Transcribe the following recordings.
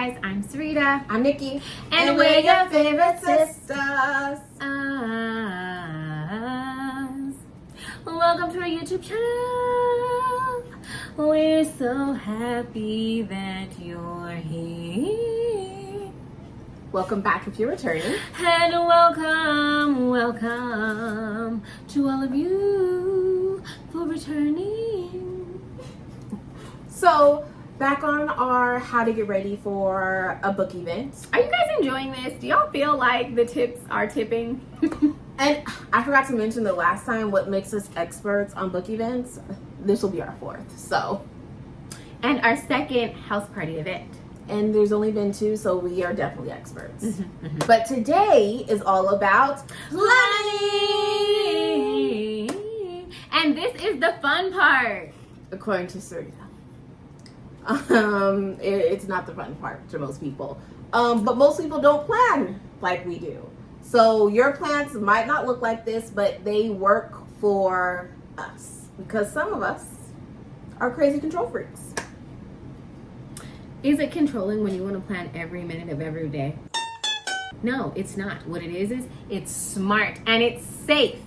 guys, I'm Sarita. I'm Nikki. And we're your favorite sisters. Welcome to our YouTube channel. We're so happy that you're here. Welcome back if you're returning. And welcome to all of you for returning. So, back on our how to get ready for a book event. Are you guys enjoying this? Do y'all feel like the tips are tipping? And I forgot to mention the last time what makes us experts on book events. This will be our fourth. So, and our second house party event. And there's only been two, so we are definitely experts. But today is all about planning. And this is the fun part. According to Sarita. It's not the fun part to most people. But most people don't plan like we do. So your plans might not look like this, but they work for us. Because some of us are crazy control freaks. Is it controlling when you want to plan every minute of every day? No, it's not. What it is it's smart and it's safe.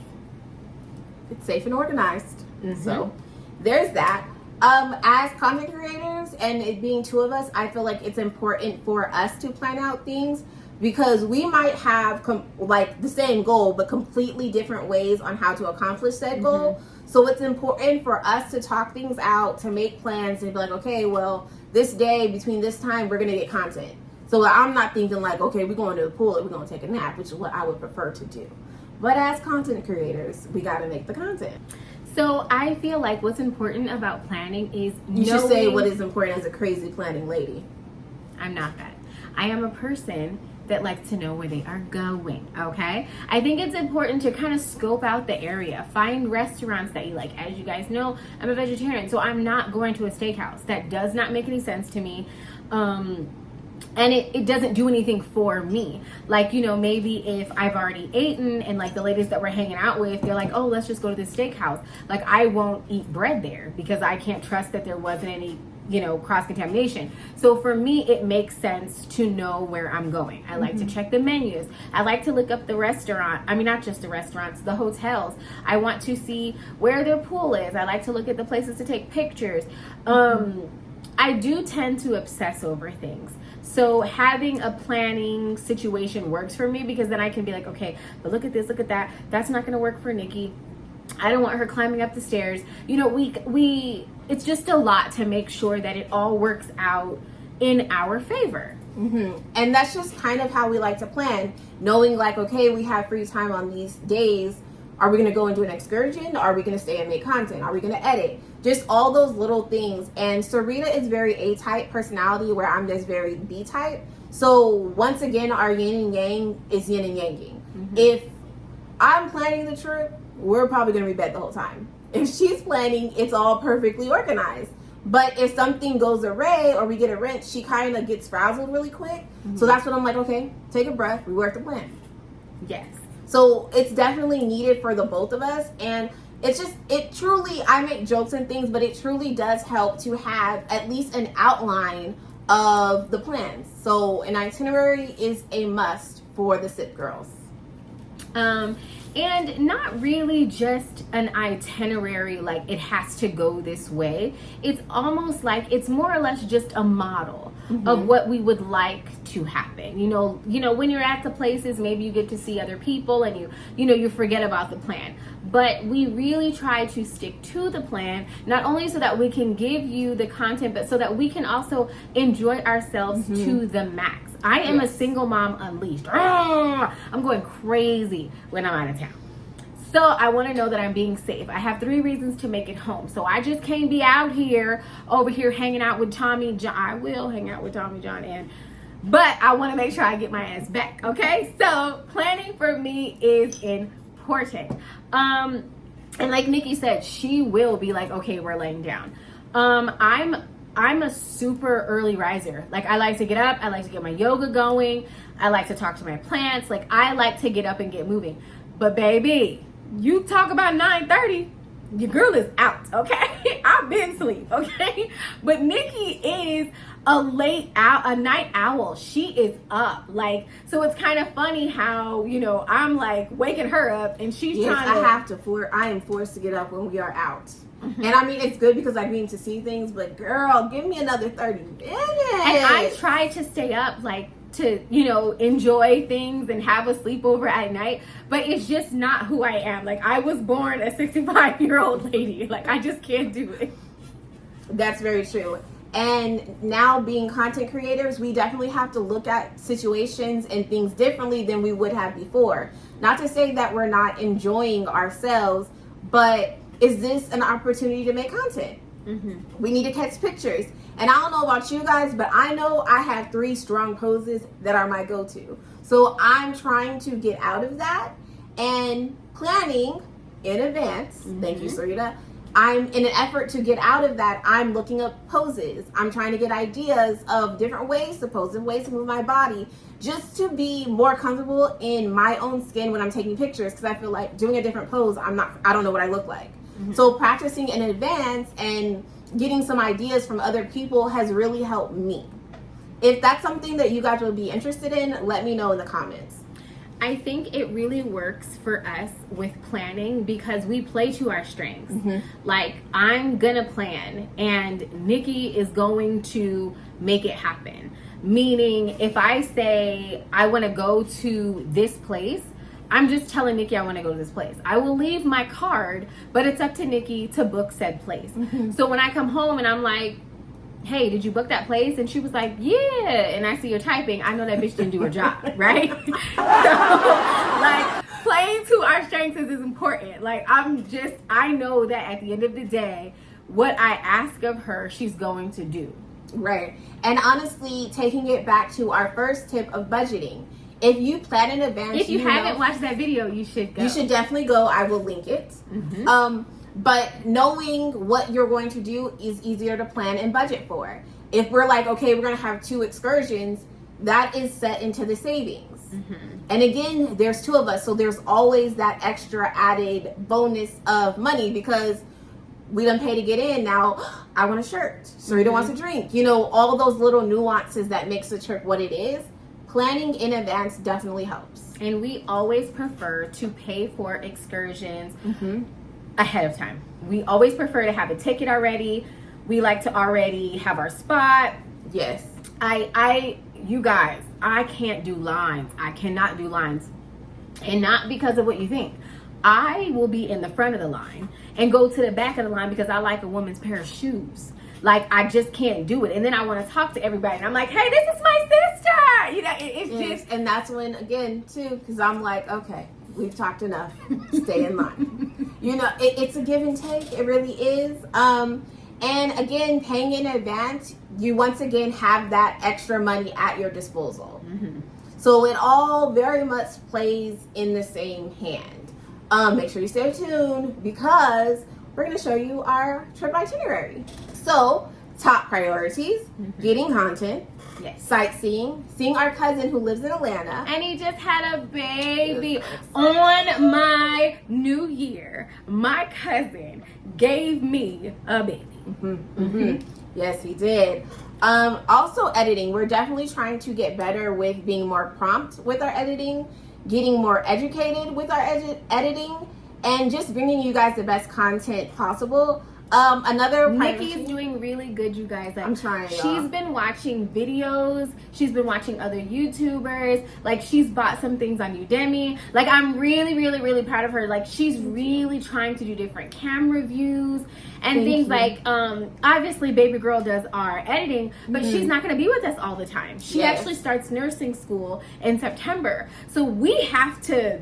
It's safe and organized. So there's that. As content creators and it being two of us, I feel like it's important for us to plan out things because we might have like the same goal but completely different ways on how to accomplish that goal. So it's important for us to talk things out, to make plans and be like, okay, well, this day between this time we're gonna get content. So I'm not thinking like, okay, we're going to the pool or we're gonna take a nap, which is what I would prefer to do. But as content creators, we gotta make the content. So I feel like what's important about planning is you should say what is important as a crazy planning lady. I'm not that. I am a person that likes to know where they are going, okay? I think it's important to kind of scope out the area. Find restaurants that you like. As you guys know, I'm a vegetarian, so I'm not going to a steakhouse. That does not make any sense to me. And it doesn't do anything for me. Like, you know, maybe if I've already eaten and like the ladies that we're hanging out with, they're like, oh, let's just go to this steakhouse. Like, I won't eat bread there because I can't trust that there wasn't any, you know, cross-contamination. So for me, it makes sense to know where I'm going. I like to check the menus. I like to look up the restaurant. I mean, not just the restaurants, the hotels. I want to see where their pool is. I like to look at the places to take pictures. I do tend to obsess over things. So having a planning situation works for me because then I can be like, okay, but look at this, look at that. That's not going to work for Nikki. I don't want her climbing up the stairs. You know, it's just a lot to make sure that it all works out in our favor. And that's just kind of how we like to plan, knowing like, okay, we have free time on these days. Are we going to go and do an excursion? Are we going to stay and make content? Are we going to edit? Just all those little things. And Sarita is very A-type personality where I'm just very B-type. So once again, our yin and yang is yin and yanging. If I'm planning the trip, we're probably going to be bed the whole time. If she's planning, it's all perfectly organized. But if something goes awry or we get a wrench, she kind of gets frazzled really quick. So that's when I'm like, okay, take a breath, rework the plan. Yes. So it's definitely needed for the both of us. And it's just, it truly, I make jokes and things, but it truly does help to have at least an outline of the plans. So an itinerary is a must for the SIP girls. And not really just an itinerary, like it has to go this way. It's almost like it's more or less just a model of what we would like to happen. You know, when you're at the places, maybe you get to see other people and you forget about the plan. But we really try to stick to the plan, not only so that we can give you the content, but so that we can also enjoy ourselves to the max. I am a single mom unleashed. I'm going crazy when I'm out of town. So I want to know that I'm being safe. I have 3 reasons to make it home. So I just can't be out here, over here hanging out with Tommy John. I will hang out with Tommy John, but I want to make sure I get my ass back, okay? So planning for me is important. And like Nikki said, she will be like, okay, we're laying down. I'm a super early riser. Like, I like to get up. I like to get my yoga going. I like to talk to my plants. Like, I like to get up and get moving. But baby, you talk about 9:30. your girl is out, okay? I've been asleep, okay? But Nikki is a night owl. She is up. Like, so it's kind of funny how, you know, I'm like waking her up and she's trying to. I am forced to get up when we are out. Mm-hmm. And I mean, it's good because I need to see things, but girl, give me another 30 minutes. And I try to stay up, like, to, you know, enjoy things and have a sleepover at night, but it's just not who I am. Like, I was born a 65-year-old lady. Like, I just can't do it. That's very true. And now being content creators, we definitely have to look at situations and things differently than we would have before. Not to say that we're not enjoying ourselves, but is this an opportunity to make content? Mm-hmm. We need to catch pictures. And I don't know about you guys, but I know I have 3 strong poses that are my go-to. So I'm trying to get out of that and planning in advance. Mm-hmm. Thank you, Sarita. I'm in an effort to get out of that. I'm looking up poses. I'm trying to get ideas of different ways to pose and ways to move my body just to be more comfortable in my own skin when I'm taking pictures, because I feel like doing a different pose, I don't know what I look like. Mm-hmm. So practicing in advance and getting some ideas from other people has really helped me. If that's something that you guys will be interested in, let me know in the comments. I think it really works for us with planning because we play to our strengths. Mm-hmm. Like, I'm gonna plan and Nikki is going to make it happen. Meaning, if I say I want to go to this place, I'm just telling Nikki I want to go to this place. I will leave my card, but it's up to Nikki to book said place. Mm-hmm. So when I come home and I'm like, hey, did you book that place? And she was like, yeah. And I see her typing. I know that bitch didn't do her job, right? So, like, playing to our strengths is important. Like, I know that at the end of the day, what I ask of her, she's going to do. Right. And honestly, taking it back to our first tip of budgeting. If you plan in advance, if you haven't watched that video, you should go. You should definitely go. I will link it. Mm-hmm. But knowing what you're going to do is easier to plan and budget for. If we're like, okay, we're going to have 2 excursions, that is set into the savings. Mm-hmm. And again, there's 2 of us, so there's always that extra added bonus of money because we done pay to get in. Now, I want a shirt. Sarita wants a drink. You know, all those little nuances that makes the trip what it is. Planning in advance definitely helps. And we always prefer to pay for excursions ahead of time. We always prefer to have a ticket already. We like to already have our spot. Yes. You guys, I can't do lines. I cannot do lines. And not because of what you think. I will be in the front of the line and go to the back of the line because I like a woman's pair of shoes. Like, I just can't do it. And then I want to talk to everybody. And I'm like, hey, this is my sister. You know, it's just. And that's when, again, too, because I'm like, okay, we've talked enough. Stay in line. You know, it's a give and take. It really is. And again, paying in advance, you once again have that extra money at your disposal. Mm-hmm. So it all very much plays in the same hand. Make sure you stay tuned because we're going to show you our trip itinerary. So, top priorities, getting content, sightseeing, seeing our cousin who lives in Atlanta. And he just had a baby. On my new year, my cousin gave me a baby. Yes, he did. Also, editing. We're definitely trying to get better with being more prompt with our editing, getting more educated with our editing, and just bringing you guys the best content possible. Nikki's doing really good, you guys. Like, I'm trying. She's been watching videos. She's been watching other YouTubers. Like, she's bought some things on Udemy. Like, I'm really, really, really proud of her. Like, she's really trying to do different camera views and things like, obviously, baby girl does our editing, but she's not going to be with us all the time. She actually starts nursing school in September. So we have to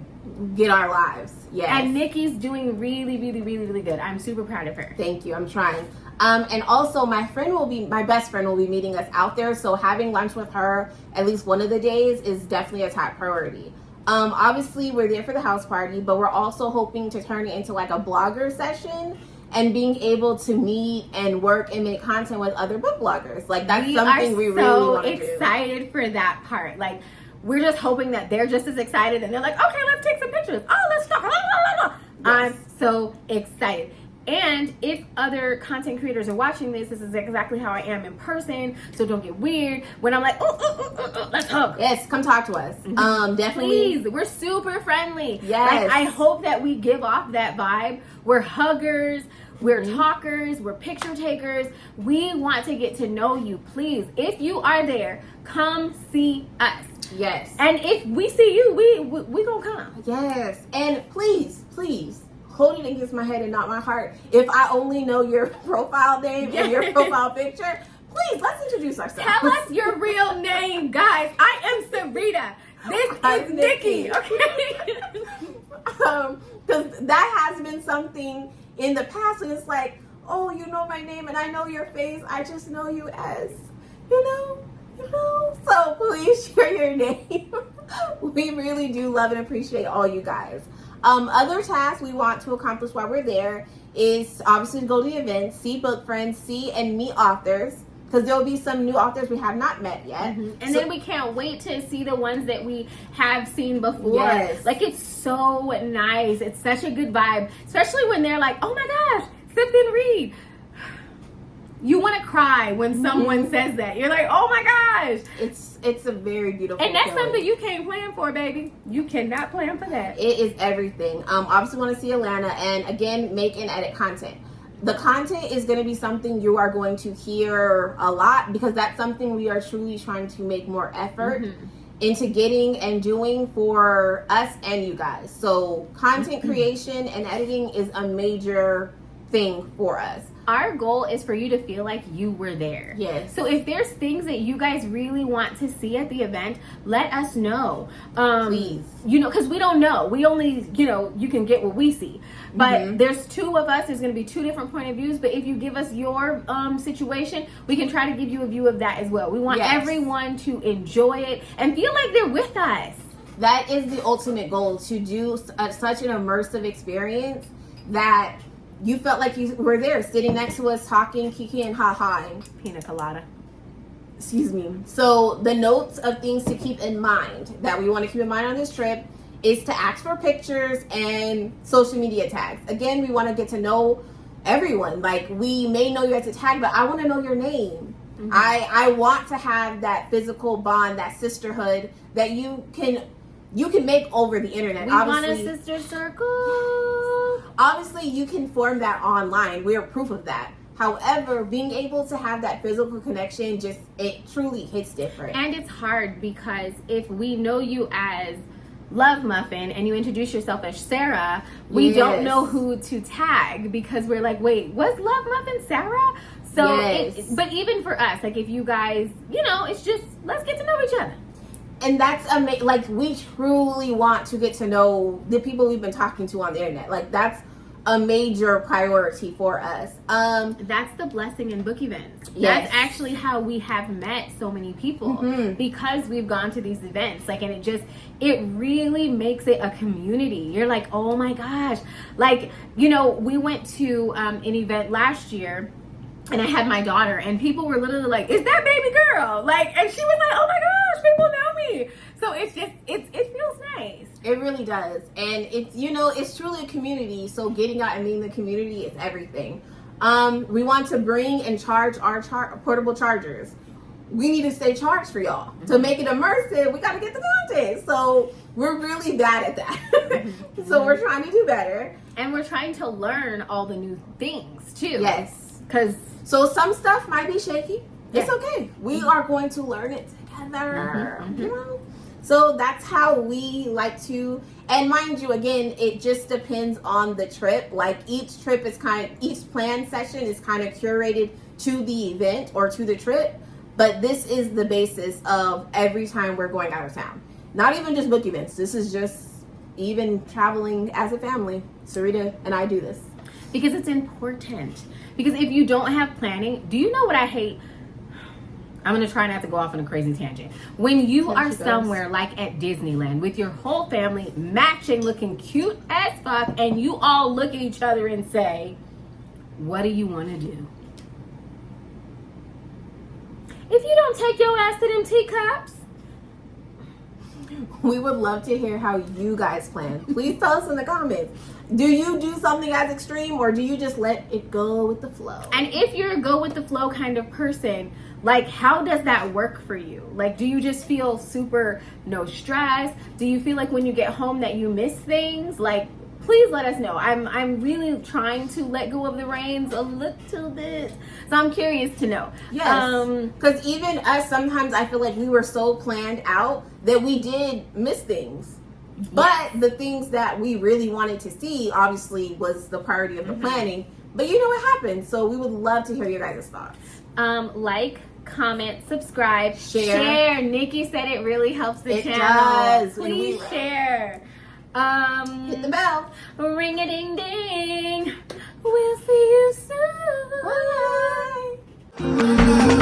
get our lives. Yes. And Nikki's doing really, really, really, really good. I'm super proud of her. Thank you. I'm trying. And also my best friend will be meeting us out there. So having lunch with her at least one of the days is definitely a top priority. Obviously we're there for the house party, but we're also hoping to turn it into like a blogger session and being able to meet and work and make content with other book bloggers. Like, that's something we really want to do. I'm so excited for that part. Like, we're just hoping that they're just as excited and they're like, okay, let's take some pictures. Oh, let's talk. I'm so excited. And if other content creators are watching this, this is exactly how I am in person. So don't get weird when I'm like, let's hug. Yes, come talk to us. Definitely. Please, we're super friendly. Yes. Like, I hope that we give off that vibe. We're huggers. We're talkers, we're picture takers. We want to get to know you. Please, if you are there, come see us. Yes. And if we see you, we gonna come. Yes. And please, hold it against my head and not my heart. If I only know your profile name and your profile picture, please, let's introduce ourselves. Tell us your real name, guys. I am Sarita. This is Nikki. Okay. Because that has been something in the past, and it's like, oh, you know my name and I know your face. I just know you as, you know. So please share your name. We really do love and appreciate all you guys. Other tasks we want to accomplish while we're there is obviously to go to the event, see book friends, see and meet authors. Because there will be some new authors we have not met yet. And then we can't wait to see the ones that we have seen before. Yes. Like, it's so nice. It's such a good vibe. Especially when they're like, oh my gosh, sip and read. You want to cry when someone says that. You're like, oh my gosh. It's a very beautiful And that's feeling. something you can't plan for, baby. You cannot plan for that. It is everything. Obviously want to see Atlanta and, again, make and edit content. The content is going to be something you are going to hear a lot because that's something we are truly trying to make more effort into getting and doing for us and you guys. So content creation and editing is a major thing for us. Our goal is for you to feel like you were there. Yes. So if there's things that you guys really want to see at the event, let us know. Please. You know, because we don't know. We only, you can get what we see. But there's two of us. There's going to be two different point of views. But if you give us your situation, we can try to give you a view of that as well. We want everyone to enjoy it and feel like they're with us. That is the ultimate goal, to do such an immersive experience that you felt like you were there, sitting next to us, talking, kiki, and ha-haing. Pina colada. Excuse me. So the notes of things to keep in mind that we want to keep in mind on this trip is to ask for pictures and social media tags. Again, we want to get to know everyone. Like, we may know you as a tag, but I want to know your name. I want to have that physical bond, that sisterhood that you can make over the internet. We want a sister circle. Obviously, you can form that online. We are proof of that. However, being able to have that physical connection, it truly hits different. And it's hard because if we know you as Love Muffin and you introduce yourself as Sarah, we don't know who to tag because we're like, wait, was Love Muffin Sarah? So, but even for us, like, if you guys, it's just, let's get to know each other. And that's amazing. Like, we truly want to get to know the people we've been talking to on the internet. Like, that's a major priority for us. That's the blessing in book events. Yes. That's actually how we have met so many people because we've gone to these events. Like, and it really makes it a community. You're like, oh my gosh. Like, we went to an event last year and I had my daughter and people were literally like, is that baby girl? Like, and she was like, oh my gosh, people know me. So it's just, it feels nice. It really does. And it's, it's truly a community. So getting out and meeting the community is everything. We want to bring and charge our portable chargers. We need to stay charged for y'all. To make it immersive, we got to get the content. So we're really bad at that. So we're trying to do better. And we're trying to learn all the new things too. Yes. So some stuff might be shaky. It's okay. We are going to learn it together. So that's how we like to, and mind you, again, it just depends on the trip. Like, each plan session is kind of curated to the event or to the trip. But this is the basis of every time we're going out of town. Not even just book events. This is just even traveling as a family. Sarita and I do this. Because it's important. Because if you don't have planning, do you know what I hate? I'm going to try not to go off on a crazy tangent. When you are somewhere like at Disneyland with your whole family matching, looking cute as fuck, and you all look at each other and say, what do you want to do? If you don't take your ass to them teacups, We would love to hear how you guys plan. Please tell us in the comments. Do you do something as extreme, or do you just let it go with the flow? And if you're a go with the flow kind of person, like, how does that work for you? Like, do you just feel super no stress? Do you feel like when you get home that you miss things? Like, please let us know. I'm really trying to let go of the reins a little bit, so I'm curious to know. Yes, because even us, sometimes I feel like we were so planned out that we did miss things. But the things that we really wanted to see, obviously, was the priority of the planning. But you know what happened, so we would love to hear your guys' thoughts. Like, comment, subscribe, share. Nikki said it really helps the channel. Does. Please share. Hit the bell. Ring a ding ding. We'll see you soon. Bye.